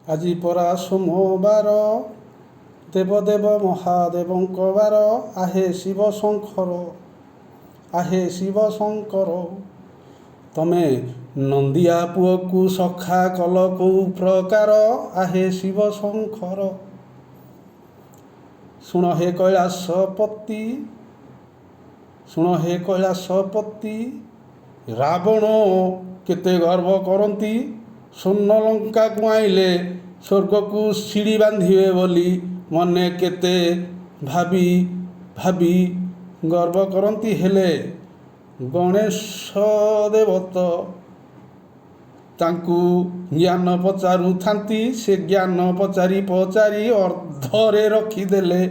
ଆଜି ପରା ସୋମବାର ଦେବଦେବ ମହାଦେବଙ୍କ ବାର। ଆହେ ଶିବ ଶଙ୍କର, ଆହେ ଶିବ ଶଙ୍କର। ତମେ ନନ୍ଦିଆ ପୁଅକୁ ସଖା କଲ କୋଉ ପ୍ରକାର। ଆହେ ଶିବ ଶଙ୍କର। ଶୁଣ ହେ କୈଳାସପତି, ଶୁଣ ହେ କୈଳାସପତି। ରାବଣ କେତେ ଗର୍ବ କରନ୍ତି, ସ୍ୱର୍ଣ୍ଣଲଙ୍କାକୁ ଆଇଲେ ସ୍ୱର୍ଗକୁ ସିଡ଼ି ବାନ୍ଧିବେ ବୋଲି ମନେ କେତେ ଭାବି ଭାବି ଗର୍ବ କରନ୍ତି। ହେଲେ ଗଣେଶ ଦେବତ ତାଙ୍କୁ ଜ୍ଞାନ ପଚାରୁଥାନ୍ତି। ସେ ଜ୍ଞାନ ପଚାରି ପଚାରି ଅର୍ଦ୍ଧରେ ରଖିଦେଲେ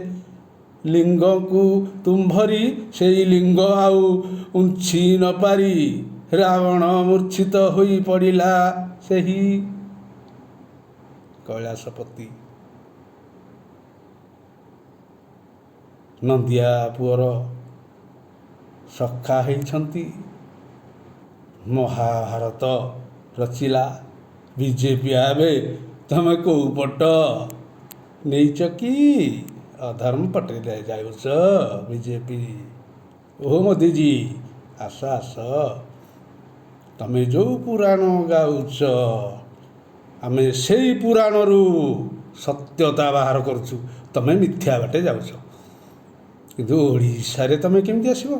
ଲିଙ୍ଗକୁ ତୁମ୍ଭରି। ସେଇ ଲିଙ୍ଗ ଆଉ ଉଞ୍ଛି ନ ପାରି ରାବଣ ମୂର୍ଚ୍ଛିତ ହୋଇ ପଡ଼ିଲା ସେହି କୈଳାସପତି। ନନ୍ଦିଆ ପୁଅର ସଖା ହେଇଛନ୍ତି। ମହାଭାରତ ରଚିଲା ବିଜେପି। ଏବେ ତମେ କୋଉ ପଟ ନେଇଛ କି? ଅଧର୍ମ ପଟେ ଯାଉଛ ବିଜେପି। ଓ ମୋଦିଜୀ ଆସ ଆସ। ତମେ ଯେଉଁ ପୁରାଣ ଗାଉଛ ଆମେ ସେଇ ପୁରାଣରୁ ସତ୍ୟତା ବାହାର କରୁଛୁ। ତମେ ମିଥ୍ୟା ବାଟେ ଯାଉଛ। କିନ୍ତୁ ଓଡ଼ିଶାରେ ତମେ କେମିତି ଆସିବ?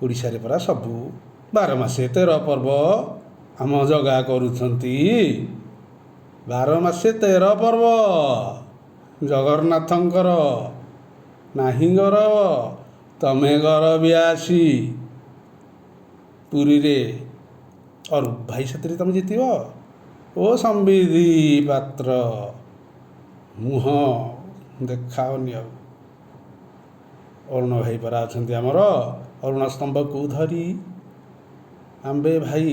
ଓଡ଼ିଶାରେ ପରା ସବୁ 12 ମାସେ 13 ପର୍ବ ଆମ ଜଗା କରୁଛନ୍ତି। 12 ମାସେ 13 ପର୍ବ ଜଗନ୍ନାଥଙ୍କର ନାହିଁ ଗରବ। ତମେ ଗରବି ଆସି ପୁରୀରେ ଅରୁପ ଭାଇ ସାଥିରେ ତମେ ଜିତିବ। ଓ ସମ୍ବିଧି ପାତ୍ର ମୁହଁ ଦେଖାଅନି ଆଉ। ଅରୁଣ ଭାଇ ପରା ଅଛନ୍ତି ଆମର। ଅରୁଣ ସ୍ତମ୍ଭକୁ ଧରି ଆମ୍ଭେ ଭାଇ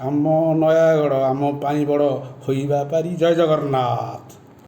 ଆମ ନୟାଗଡ଼ ଆମ ପାଇଁ ବଡ଼ ହୋଇବା ପାରି। ଜୟ ଜଗନ୍ନାଥ।